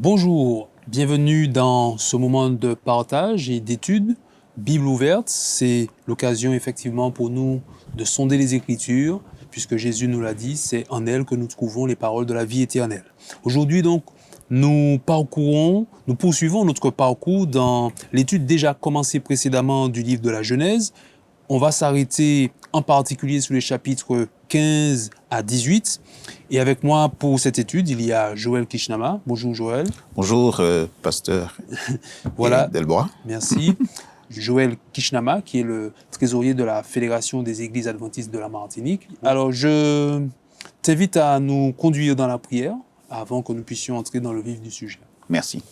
Bonjour, bienvenue dans ce moment de partage et d'étude. Bible ouverte, c'est l'occasion effectivement pour nous de sonder les Écritures, puisque Jésus nous l'a dit, c'est en elles que nous trouvons les paroles de la vie éternelle. Aujourd'hui donc, nous poursuivons notre parcours dans l'étude déjà commencée précédemment du livre de la Genèse. On va s'arrêter en particulier sur les chapitres 15 à 18. Et avec moi pour cette étude, il y a Joël Kishnama. Bonjour Joël. Bonjour, pasteur Voilà. Delbois. Merci. Joël Kishnama, qui est le trésorier de la Fédération des Églises Adventistes de la Martinique. Alors, je t'invite à nous conduire dans la prière avant que nous puissions entrer dans le vif du sujet. Merci.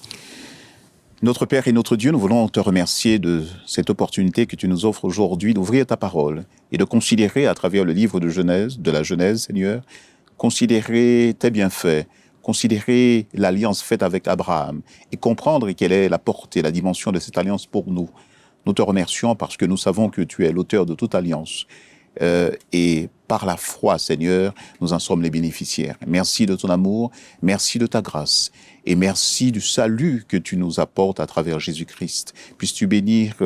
Notre Père et notre Dieu, nous voulons te remercier de cette opportunité que tu nous offres aujourd'hui d'ouvrir ta parole et de considérer à travers le livre de la Genèse, Seigneur, considérer tes bienfaits, considérer l'alliance faite avec Abraham et comprendre quelle est la portée, la dimension de cette alliance pour nous. Nous te remercions parce que nous savons que tu es l'auteur de toute alliance. Et par la foi, Seigneur, nous en sommes les bénéficiaires. Merci de ton amour, merci de ta grâce et merci du salut que tu nous apportes à travers Jésus-Christ. Puisses-tu bénir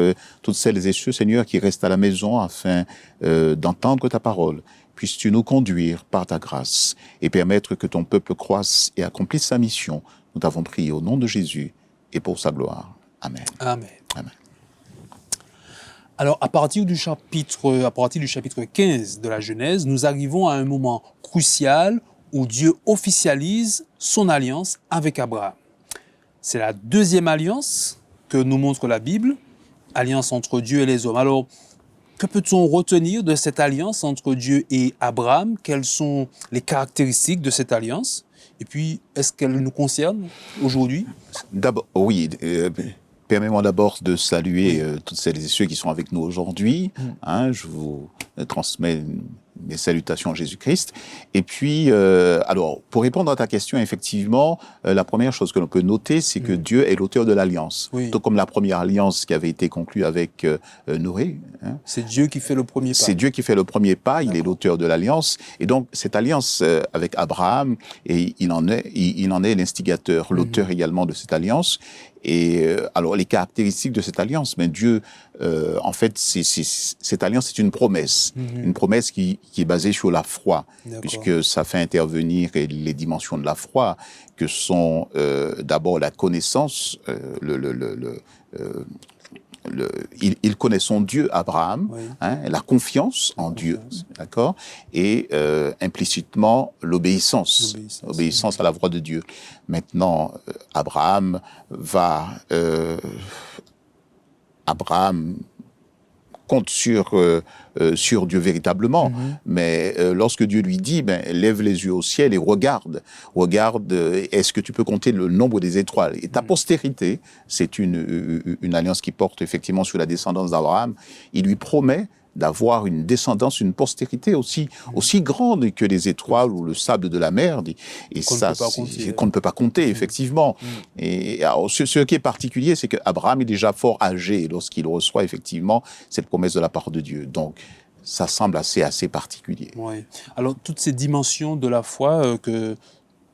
toutes celles et ceux, Seigneur, qui restent à la maison afin d'entendre ta parole. Puisses-tu nous conduire par ta grâce et permettre que ton peuple croisse et accomplisse sa mission. Nous t'avons prié au nom de Jésus et pour sa gloire. Amen. Amen. Amen. Alors, à partir du chapitre 15 de la Genèse, nous arrivons à un moment crucial où Dieu officialise son alliance avec Abraham. C'est la deuxième alliance que nous montre la Bible, alliance entre Dieu et les hommes. Alors, que peut-on retenir de cette alliance entre Dieu et Abraham? Quelles sont les caractéristiques de cette alliance? Et puis, est-ce qu'elle nous concerne aujourd'hui? D'abord, oui. Permets-moi d'abord de saluer toutes celles et ceux qui sont avec nous aujourd'hui. Je vous transmets mes salutations à Jésus-Christ. Et puis, alors, pour répondre à ta question, effectivement, la première chose que l'on peut noter, c'est que Dieu est l'auteur de l'alliance. Oui. Tout comme la première alliance qui avait été conclue avec Noé. C'est Dieu qui fait le premier pas. C'est Dieu qui fait le premier pas, il est l'auteur de l'alliance. Et donc, cette alliance avec Abraham, et il en est l'instigateur, l'auteur également de cette alliance. Et alors, les caractéristiques de cette alliance, mais Dieu, en fait, cette alliance, c'est une promesse qui est basée sur la foi, puisque ça fait intervenir les dimensions de la foi, que sont d'abord la connaissance, il connaît son Dieu, Abraham, la confiance en Dieu, d'accord, et implicitement l'obéissance à la voix de Dieu. Maintenant, Abraham compte sur Dieu véritablement, mais lorsque Dieu lui dit, lève les yeux au ciel et regarde, est-ce que tu peux compter le nombre des étoiles? Et ta postérité, c'est une alliance qui porte effectivement sur la descendance d'Abraham. Il lui promet d'avoir une descendance, une postérité aussi grande que les étoiles ou le sable de la mer, et ça, qu'on ne peut pas compter, effectivement. Et alors, ce qui est particulier, c'est qu'Abraham est déjà fort âgé lorsqu'il reçoit effectivement cette promesse de la part de Dieu. Donc, ça semble assez particulier. Oui. Alors, toutes ces dimensions de la foi que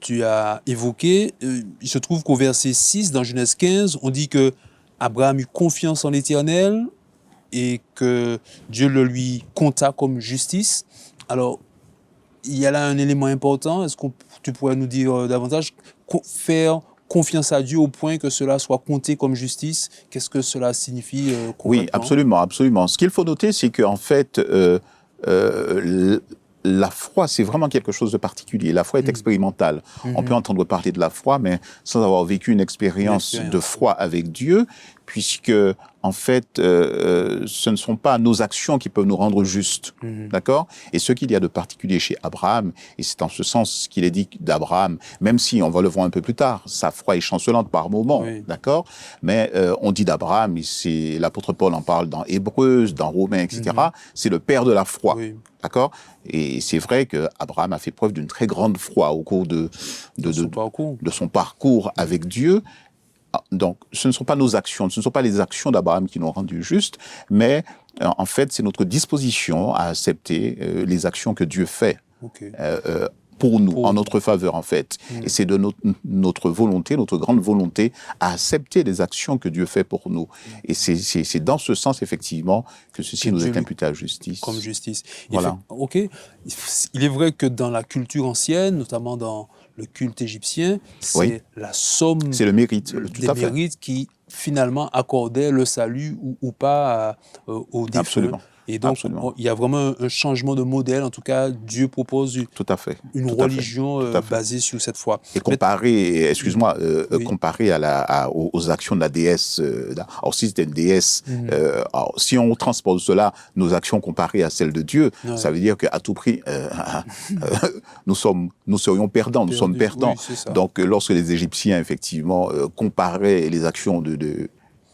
tu as évoquées, il se trouve qu'au verset 6, dans Genèse 15, on dit que Abraham eut confiance en l'Éternel, et que Dieu le lui compta comme justice. Alors, il y a là un élément important. Est-ce que tu pourrais nous dire davantage, faire confiance à Dieu au point que cela soit compté comme justice? Qu'est-ce que cela signifie concrètement? Oui, absolument. Ce qu'il faut noter, c'est qu'en fait, la foi, c'est vraiment quelque chose de particulier. La foi est expérimentale. On peut entendre parler de la foi, mais sans avoir vécu une expérience de foi avec Dieu, puisque, en fait, ce ne sont pas nos actions qui peuvent nous rendre justes, d'accord? Et ce qu'il y a de particulier chez Abraham, et c'est en ce sens qu'il est dit d'Abraham, même si, on va le voir un peu plus tard, sa foi est chancelante par moments, d'accord? Mais on dit d'Abraham, et l'apôtre Paul en parle dans Hébreux, dans Romains, etc., c'est le père de la foi, d'accord? Et c'est vrai qu'Abraham a fait preuve d'une très grande foi au cours de son parcours avec Dieu. Donc, ce ne sont pas nos actions, ce ne sont pas les actions d'Abraham qui l'ont rendu juste, mais en fait, c'est notre disposition à accepter les actions que Dieu fait. pour nous, Pour en nous. notre faveur, en fait. Et c'est de notre volonté, notre grande volonté, à accepter les actions que Dieu fait pour nous. Et c'est dans ce sens, effectivement, que ceci Que nous Dieu est lui- imputé à justice. Comme justice. Voilà. Ok. Il est vrai que dans la culture ancienne, notamment dans le culte égyptien, c'est Oui. la somme C'est le mérite, tout des à fait. mérites qui finalement accordaient le salut ou pas aux défunts. Absolument. Et donc, Absolument. il y a vraiment un changement de modèle. En tout cas, Dieu propose Tout à fait. une Tout à fait. religion Tout à fait. basée sur cette foi. Et comparé, excuse-moi, Oui. comparé aux actions de la déesse, alors si c'était une déesse, alors, si on transpose cela, nos actions comparées à celles de Dieu, Ouais. ça veut dire qu'à tout prix, nous serions perdants, nous sommes perdants. Oui, c'est ça. Donc, lorsque les Égyptiens, effectivement, comparaient les actions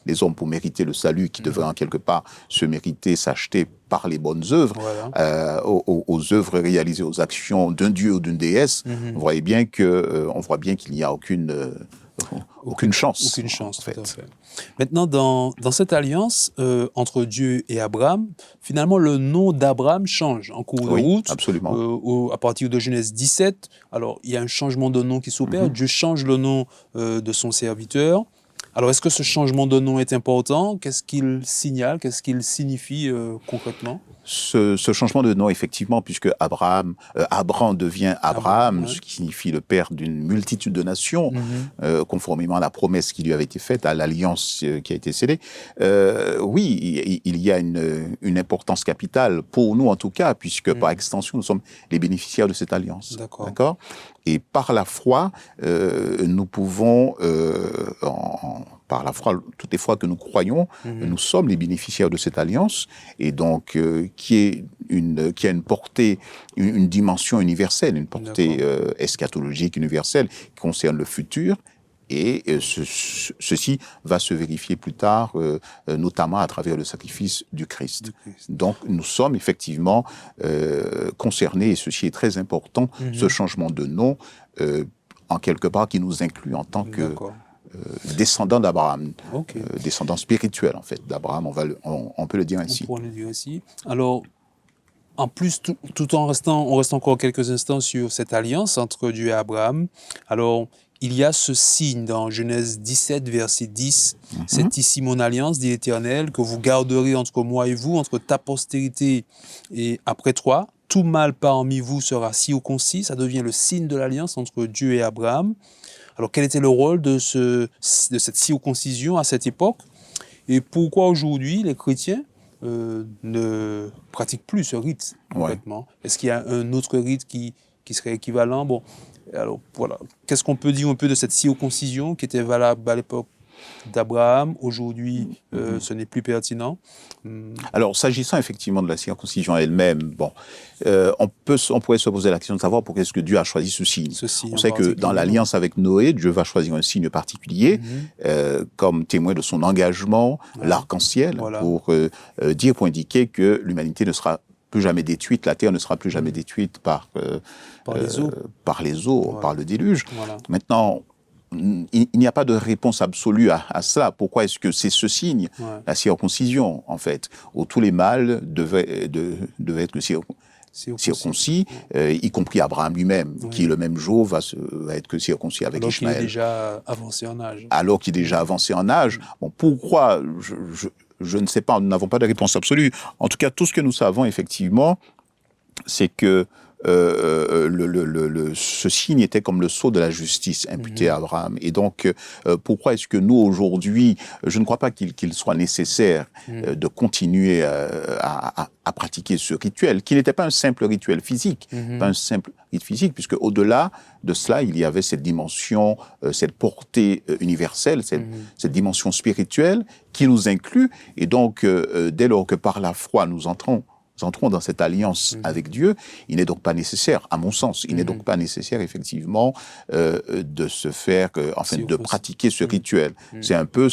des hommes pour mériter le salut, qui devraient en quelque part se mériter, s'acheter par les bonnes œuvres, Voilà. aux œuvres réalisées, aux actions d'un dieu ou d'une déesse, on voit bien qu'il n'y a aucune chance. Aucune chance, en fait. tout à fait. Maintenant, dans cette alliance entre Dieu et Abraham, finalement, le nom d'Abraham change en cours de Oui, route. absolument. À partir de Genèse 17, alors il y a un changement de nom qui s'opère. Dieu change le nom de son serviteur. Alors, est-ce que ce changement de nom est important? Qu'est-ce qu'il signale? Qu'est-ce qu'il signifie concrètement? Ce changement de nom, effectivement, puisque Abraham devient Abraham, ouais. ce qui signifie le père d'une multitude de nations, conformément à la promesse qui lui avait été faite, à l'alliance qui a été scellée. Oui, il y a une importance capitale pour nous, en tout cas, puisque par extension, nous sommes les bénéficiaires de cette alliance. D'accord. Et par la foi, nous pouvons, par la foi, toutes les fois que nous croyons, nous sommes les bénéficiaires de cette alliance, et donc qui a une portée, une dimension universelle, une portée eschatologique universelle qui concerne le futur. Et ceci va se vérifier plus tard, notamment à travers le sacrifice du Christ. Donc, nous sommes effectivement concernés, et ceci est très important, ce changement de nom, en quelque part, qui nous inclut en tant que descendants d'Abraham, descendants spirituels, en fait, d'Abraham, on peut le dire ainsi. On pourrait le dire ainsi. Alors, en plus, tout en restant, on reste encore quelques instants sur cette alliance entre Dieu et Abraham. Alors, il y a ce signe dans Genèse 17, verset 10. « C'est ici mon alliance, dit l'Éternel, que vous garderez entre moi et vous, entre ta postérité et après toi. Tout mâle parmi vous sera circoncis. » Ça devient le signe de l'alliance entre Dieu et Abraham. Alors, quel était le rôle de cette circoncision à cette époque? Et pourquoi aujourd'hui les chrétiens ne pratiquent plus ce rite complètement? Est-ce qu'il y a un autre rite qui serait équivalent? Bon, alors voilà. Qu'est-ce qu'on peut dire un peu de cette circoncision qui était valable à l'époque d'Abraham? Aujourd'hui, ce n'est plus pertinent. Alors, s'agissant effectivement de la circoncision elle-même, bon, on pourrait se poser la question de savoir pourquoi est-ce que Dieu a choisi ce signe. On sait que dans l'alliance avec Noé, Dieu va choisir un signe particulier comme témoin de son engagement, l'arc-en-ciel, pour indiquer que l'humanité ne sera plus jamais détruite, la terre ne sera plus jamais détruite par les eaux, par le déluge. Maintenant, il n'y a pas de réponse absolue à cela. Pourquoi est-ce que c'est ce signe, la circoncision, en fait, où tous les mâles devaient être circoncis, y compris Abraham lui-même, qui le même jour va être circoncis avec Ishmaël. Alors qu'il est déjà avancé en âge. Alors qu'il est déjà avancé en âge. Bon, pourquoi je ne sais pas, nous n'avons pas de réponse absolue. En tout cas, tout ce que nous savons, effectivement, c'est que ce signe était comme le sceau de la justice imputé à Abraham. Et donc, pourquoi est-ce que nous, aujourd'hui, je ne crois pas qu'il soit nécessaire de continuer à pratiquer ce rituel, qui n'était pas un simple rituel physique, pas un simple rite physique, puisque au-delà de cela, il y avait cette dimension, cette portée universelle, cette dimension spirituelle qui nous inclut. Et donc, dès lors que par la foi, nous entrons dans cette alliance avec Dieu, il n'est donc pas nécessaire, à mon sens, il n'est donc pas nécessaire, effectivement, de se faire, de pratiquer ce rituel. C'est un peu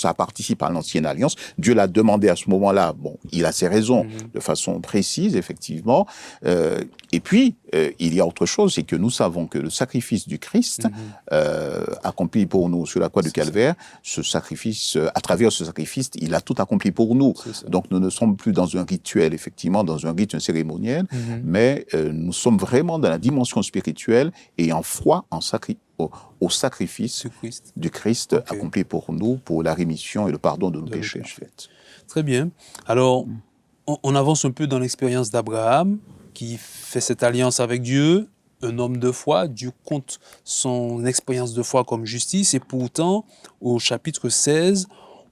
ça participe à l'ancienne alliance. Dieu l'a demandé à ce moment-là. Bon, il a ses raisons de façon précise, effectivement. Et puis, il y a autre chose, c'est que nous savons que le sacrifice du Christ, accompli pour nous sur la croix du Calvaire, ce sacrifice, à travers ce sacrifice, il a tout accompli pour nous. Donc, nous ne sommes plus dans un rituel, effectivement, dans un rite, un cérémoniel, mais nous sommes vraiment dans la dimension spirituelle et en foi, au sacrifice du Christ accompli pour nous, pour la rémission et le pardon de nos péchés, en fait. Très bien. Alors, on avance un peu dans l'expérience d'Abraham, qui fait cette alliance avec Dieu, un homme de foi. Dieu compte son expérience de foi comme justice. Et pourtant, au chapitre 16,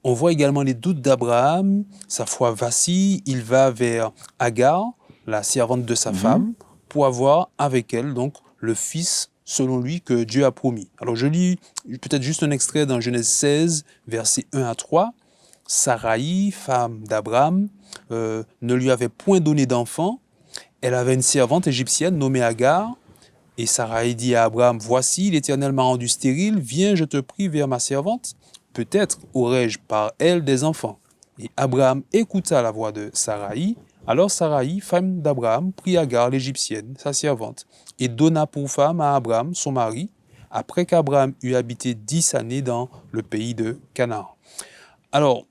on voit également les doutes d'Abraham. Sa foi vacille. Il va vers Agar, la servante de sa femme, pour avoir avec elle donc le fils, selon lui, que Dieu a promis. Alors, je lis peut-être juste un extrait dans Genèse 16, versets 1 à 3. Saraï, femme d'Abraham, ne lui avait point donné d'enfant. Elle avait une servante égyptienne nommée Agar. Et Saraï dit à Abraham, « Voici, l'Éternel m'a rendu stérile. Viens, je te prie, vers ma servante. Peut-être aurai-je par elle des enfants. » Et Abraham écouta la voix de Saraï. Alors Saraï, femme d'Abraham, prit Agar, l'Égyptienne, sa servante, et donna pour femme à Abraham, son mari, après qu'Abraham eut habité 10 années dans le pays de Canaan. Alors,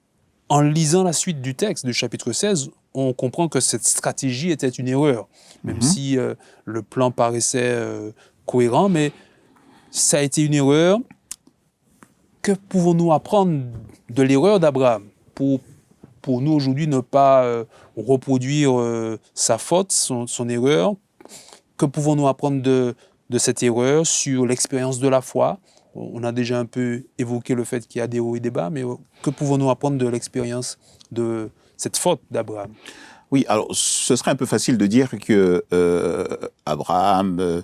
en lisant la suite du texte du chapitre 16, on comprend que cette stratégie était une erreur, même si le plan paraissait cohérent, mais ça a été une erreur. Que pouvons-nous apprendre de l'erreur d'Abraham pour nous aujourd'hui ne pas reproduire sa faute, son erreur? Que pouvons-nous apprendre de cette erreur sur l'expérience de la foi? On a déjà un peu évoqué le fait qu'il y a des hauts et des bas, mais que pouvons-nous apprendre de l'expérience de cette faute d'Abraham? Oui, alors ce serait un peu facile de dire que Abraham,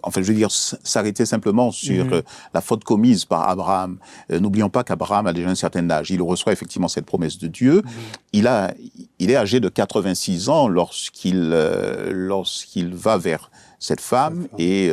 enfin je veux dire, s'arrêter simplement sur la faute commise par Abraham. N'oublions pas qu'Abraham a déjà un certain âge. Il reçoit effectivement cette promesse de Dieu. Il est âgé de 86 ans lorsqu'il va vers cette femme et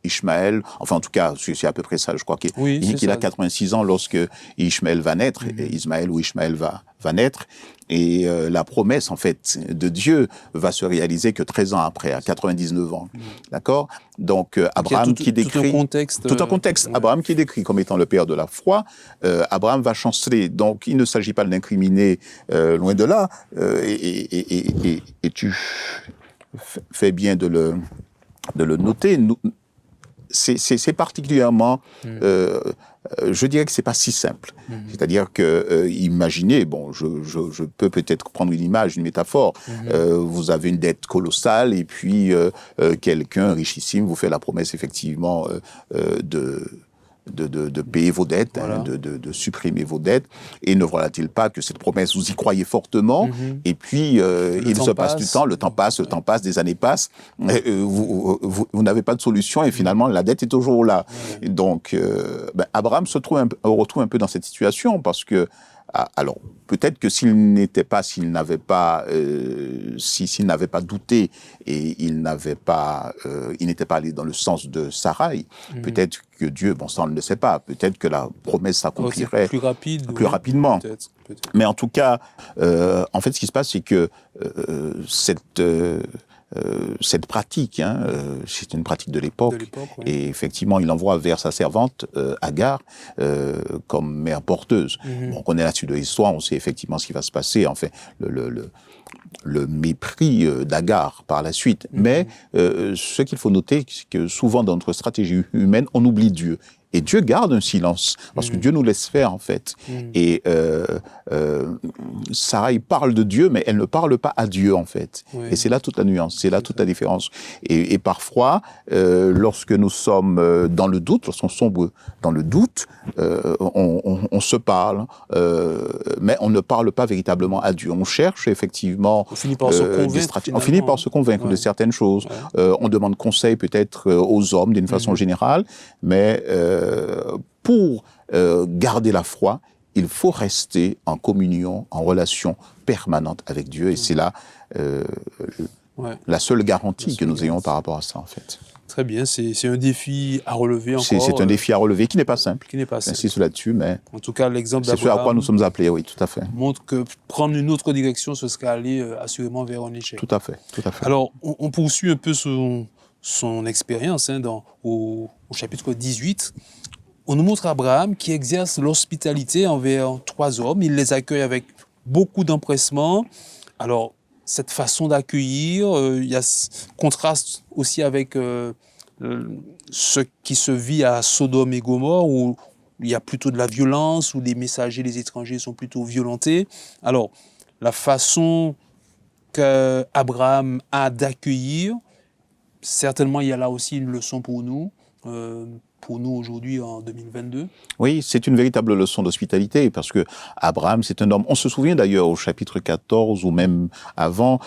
Ishmaël, enfin en tout cas c'est à peu près ça, je crois qu'il a 86 ans lorsque Ishmaël va naître, Ismaël ou Ishmaël va naître, et la promesse en fait de Dieu va se réaliser que 13 ans après, à 99 ans, d'accord? Donc Abraham qui décrit... Tout un contexte. Abraham qui est décrit comme étant le père de la foi, Abraham va chanceler, donc il ne s'agit pas de l'incriminer, loin de là, et tu fais bien de le noter. C'est particulièrement, je dirais que c'est pas si simple. C'est-à-dire que, imaginez, bon, je peux peut-être prendre une image, une métaphore. Vous avez une dette colossale et puis quelqu'un richissime vous fait la promesse effectivement de payer vos dettes, voilà. De supprimer vos dettes, et ne voilà-t-il pas que cette promesse, vous y croyez fortement, et puis il se passe du temps, le temps passe, des années passent, vous n'avez pas de solution, et finalement la dette est toujours là. Donc Abraham se retrouve un peu dans cette situation, parce que alors, peut-être que s'il n'avait pas douté et il n'était pas allé dans le sens de Saraï, peut-être que Dieu, bon, ça on ne le sait pas, peut-être que la promesse s'accomplirait plus rapidement. Peut-être. Mais en tout cas, en fait, ce qui se passe, c'est que cette pratique, c'est une pratique de l'époque, oui. Et effectivement, il envoie vers sa servante Agar comme mère porteuse. Bon, on connaît la suite de l'histoire, on sait effectivement ce qui va se passer, en fait, le mépris d'Agar par la suite. Mais ce qu'il faut noter, c'est que souvent dans notre stratégie humaine, on oublie Dieu. Et Dieu garde un silence, parce que Dieu nous laisse faire, en fait. Et Saraï parle de Dieu, mais elle ne parle pas à Dieu, en fait. Oui. Et c'est là toute la nuance, c'est là toute la différence. Et parfois, lorsque nous sommes dans le doute, lorsqu'on sombre dans le doute, on se parle, mais on ne parle pas véritablement à Dieu. On cherche, effectivement, on finit par se convaincre de certaines choses. Ouais. On demande conseil, peut-être, aux hommes, d'une façon générale, mais pour garder la foi, il faut rester en communion, en relation permanente avec Dieu. Et c'est là la seule garantie que nous ayons par rapport à ça, en fait. Très bien, c'est un défi à relever C'est encore, un défi à relever qui n'est pas simple. qui n'est pas simple. J'insiste là-dessus, mais En tout cas, l'exemple c'est ce à quoi nous d'Abraham sommes appelés, oui, tout à fait. montre que prendre une autre direction, ce serait aller assurément vers un échec. Tout à fait, tout à fait. Alors, on poursuit un peu son expérience hein, au chapitre 18. On nous montre Abraham qui exerce l'hospitalité envers 3 hommes. Il les accueille avec beaucoup d'empressement. Alors, cette façon d'accueillir, il y a ce contraste aussi avec ce qui se vit à Sodome et Gomorrhe, où il y a plutôt de la violence, où les messagers, les étrangers sont plutôt violentés. Alors, la façon qu'Abraham a d'accueillir, certainement il y a là aussi une leçon pour nous aujourd'hui en 2022. Oui, c'est une véritable leçon d'hospitalité parce que Abraham, c'est un homme. On se souvient d'ailleurs au chapitre 14 ou même avant,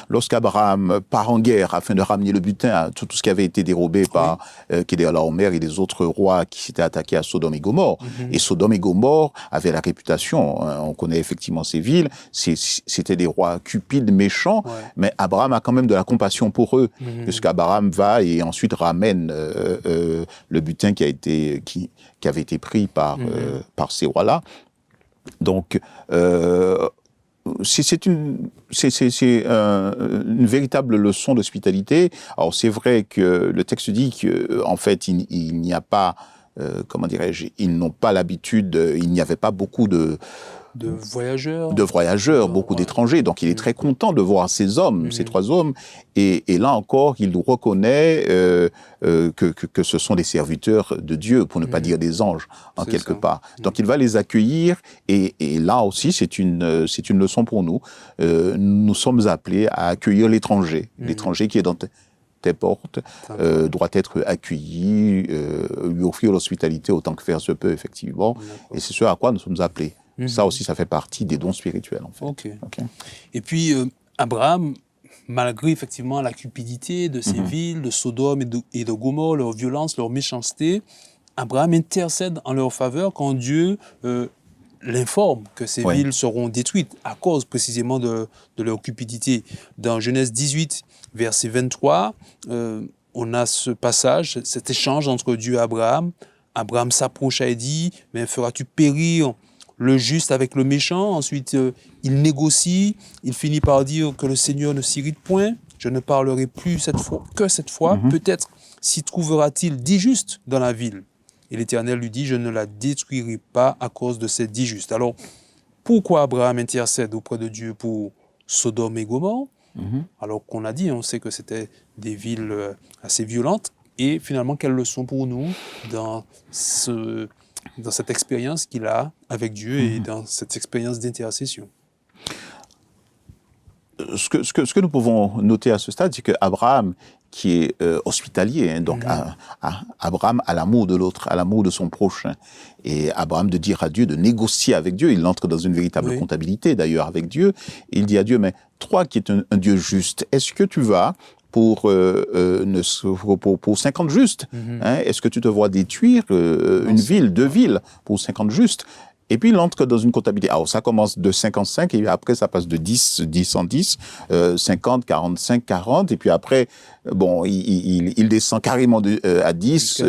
lorsqu'Abraham part en guerre afin de ramener le butin à tout ce qui avait été dérobé par Kedorlaomer et les autres rois qui s'étaient attaqués à Sodome et Gomorrhe. Et Sodome et Gomorrhe avaient la réputation, on connaît effectivement ces villes, c'était des rois cupides, méchants, mais Abraham a quand même de la compassion pour eux, puisqu'Abraham va et ensuite ramène le butin qui avait été pris par ces rois-là. Donc, c'est une véritable leçon d'hospitalité. Alors, c'est vrai que le texte dit qu'en fait, il n'y a pas, comment dirais-je, ils n'ont pas l'habitude, il n'y avait pas beaucoup de voyageurs, beaucoup d'étrangers. Donc, il est très content de voir ces hommes, ces 3 hommes. Et là encore, il reconnaît que ce sont des serviteurs de Dieu, pour ne pas dire des anges, en quelque part. Donc, il va les accueillir. Et là aussi, c'est une leçon pour nous. Nous sommes appelés à accueillir l'étranger. L'étranger qui est dans tes portes doit être accueilli, lui offrir l'hospitalité autant que faire se peut, effectivement. Et c'est ce à quoi nous sommes appelés. Ça aussi, ça fait partie des dons spirituels, en fait. Okay. Et puis, Abraham, malgré effectivement la cupidité de ces villes, de Sodome et de Gomorrhe, leur violence, leur méchanceté, Abraham intercède en leur faveur quand Dieu l'informe que ces villes seront détruites à cause précisément de leur cupidité. Dans Genèse 18, verset 23, on a ce passage, cet échange entre Dieu et Abraham. Abraham s'approcha et dit, « Mais feras-tu périr le juste avec le méchant ?» Ensuite, il négocie. Il finit par dire que le Seigneur ne s'irrite point. « Je ne parlerai plus cette fois. Peut-être s'y trouvera-t-il 10 justes dans la ville. » Et l'Éternel lui dit, « Je ne la détruirai pas à cause de ces 10 justes. » Alors, pourquoi Abraham intercède auprès de Dieu pour Sodome et Gomorrhe? Alors qu'on a dit, on sait que c'était des villes assez violentes. Et finalement, quelle leçon pour nous dans cette expérience qu'il a avec Dieu et dans cette expérience d'intercession? Ce que nous pouvons noter à ce stade, c'est qu'Abraham, qui est hospitalier, donc Abraham a l'amour de l'autre, a l'amour de son prochain. Et Abraham de dire à Dieu, de négocier avec Dieu, il entre dans une véritable comptabilité d'ailleurs avec Dieu. Il dit à Dieu, mais toi qui es un Dieu juste, est-ce que tu vas pour 50 justes. Est-ce que tu te vois détruire une ville, 2 villes pour 50 justes? Et puis, il entre dans une comptabilité. Alors, ça commence de 55, et après, ça passe de 10 en 10, 50, 45, 40, et puis après, bon, il descend carrément à 10,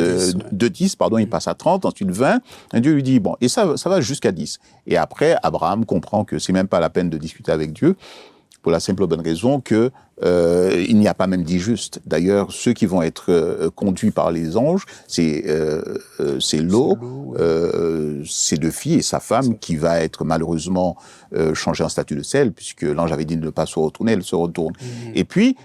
de 10, pardon, il passe à 30, ensuite 20, et Dieu lui dit, bon, et ça va jusqu'à 10. Et après, Abraham comprend que c'est même pas la peine de discuter avec Dieu, pour la simple bonne raison que il n'y a pas même 10 justes. D'ailleurs, ceux qui vont être conduits par les anges, c'est Lot, ses 2 filles et sa femme, qui va être malheureusement changée en statue de sel, puisque l'ange avait dit de ne pas se retourner, elle se retourne. Et puis,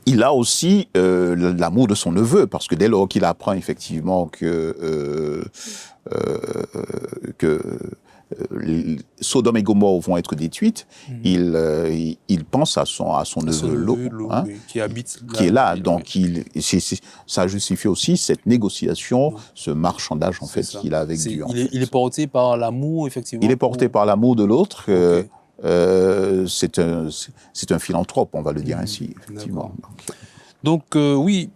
il a aussi l'amour de son neveu, parce que dès lors qu'il apprend effectivement que Sodome et Gomorrhe vont être détruites, il pense à son neveu Lot, qui habite là, qui est là. Donc, ça justifie aussi cette négociation, ce marchandage en fait qu'il a avec Dieu. Il est porté par l'amour, effectivement. Il est porté par l'amour de l'autre. C'est un philanthrope, on va le dire ainsi, effectivement. Donc oui.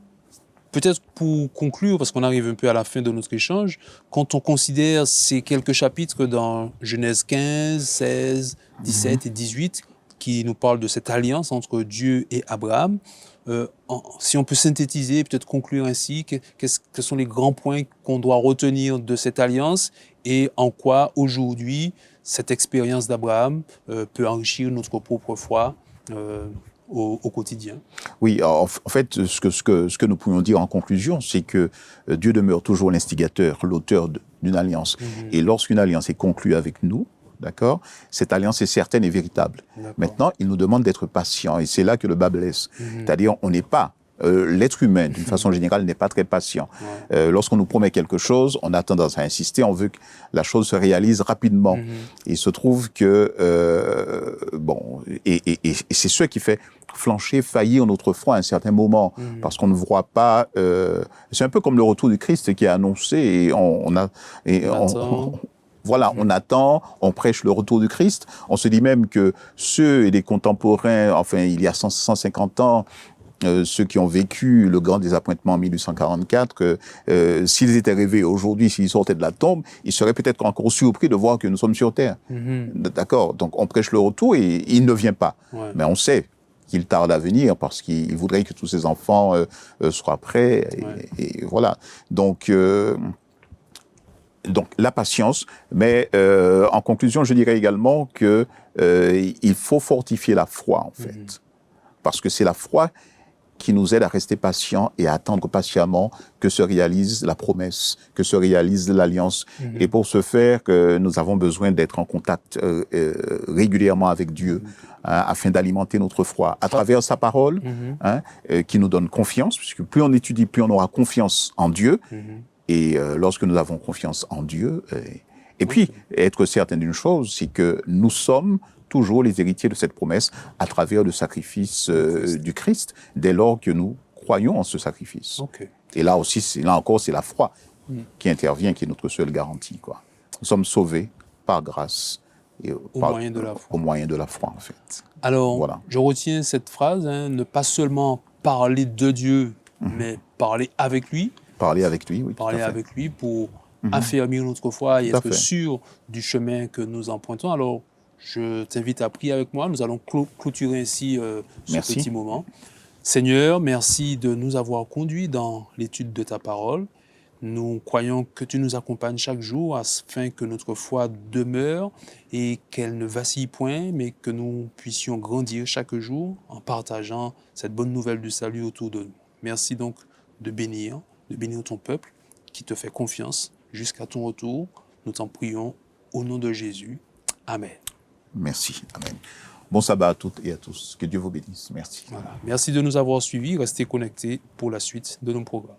Peut-être pour conclure, parce qu'on arrive un peu à la fin de notre échange, quand on considère ces quelques chapitres dans Genèse 15, 16, 17 et 18, qui nous parle de cette alliance entre Dieu et Abraham. Si on peut synthétiser, peut-être conclure ainsi, quels sont les grands points qu'on doit retenir de cette alliance et en quoi aujourd'hui cette expérience d'Abraham peut enrichir notre propre foi au quotidien. Oui, en fait, ce que nous pourrions dire en conclusion, c'est que Dieu demeure toujours l'instigateur, l'auteur d'une alliance. Et lorsqu'une alliance est conclue avec nous, d'accord, cette alliance est certaine et véritable. Maintenant, il nous demande d'être patient, et c'est là que le bas blesse. C'est-à-dire, on n'est pas... l'être humain, d'une façon générale, n'est pas très patient. Lorsqu'on nous promet quelque chose, on a tendance à insister, on veut que la chose se réalise rapidement. Il se trouve que, et c'est ce qui fait flancher, faillir notre foi à un certain moment, parce qu'on ne voit pas... c'est un peu comme le retour du Christ qui est annoncé, et voilà, on attend, on prêche le retour du Christ. On se dit même que ceux et les contemporains, enfin, il y a 150 ans, ceux qui ont vécu le grand désappointement en 1844, que s'ils étaient rêvés aujourd'hui, s'ils sortaient de la tombe, ils seraient peut-être encore surpris de voir que nous sommes sur Terre. D'accord? Donc on prêche le retour et il ne vient pas. Mais on sait qu'il tarde à venir parce qu'il voudrait que tous ses enfants soient prêts. Et voilà. Donc la patience, mais en conclusion, je dirais également que il faut fortifier la foi, en fait. Parce que c'est la foi qui nous aide à rester patients et à attendre patiemment que se réalise la promesse, que se réalise l'alliance. Et pour ce faire, nous avons besoin d'être en contact régulièrement avec Dieu, afin d'alimenter notre foi à travers sa parole, qui nous donne confiance, puisque plus on étudie, plus on aura confiance en Dieu. Et lorsque nous avons confiance en Dieu, et puis être certain d'une chose, c'est que nous sommes toujours les héritiers de cette promesse à travers le sacrifice du Christ, dès lors que nous croyons en ce sacrifice. Et là aussi, là encore, c'est la foi qui intervient, qui est notre seule garantie, quoi. Nous sommes sauvés par grâce et au moyen de la foi. Au moyen de la foi, en fait. Alors, voilà. Je retiens cette phrase, ne pas seulement parler de Dieu, mais parler avec lui. Parler avec lui, oui. Parler avec lui pour affermir notre foi et être sûr du chemin que nous empruntons. Alors, je t'invite à prier avec moi. Nous allons clôturer ainsi ce petit moment. Seigneur, merci de nous avoir conduits dans l'étude de ta parole. Nous croyons que tu nous accompagnes chaque jour afin que notre foi demeure et qu'elle ne vacille point, mais que nous puissions grandir chaque jour en partageant cette bonne nouvelle du salut autour de nous. Merci donc de bénir ton peuple qui te fait confiance jusqu'à ton retour. Nous t'en prions au nom de Jésus. Amen. Merci. Amen. Bon sabbat à toutes et à tous. Que Dieu vous bénisse. Merci. Voilà. Merci de nous avoir suivis. Restez connectés pour la suite de nos programmes.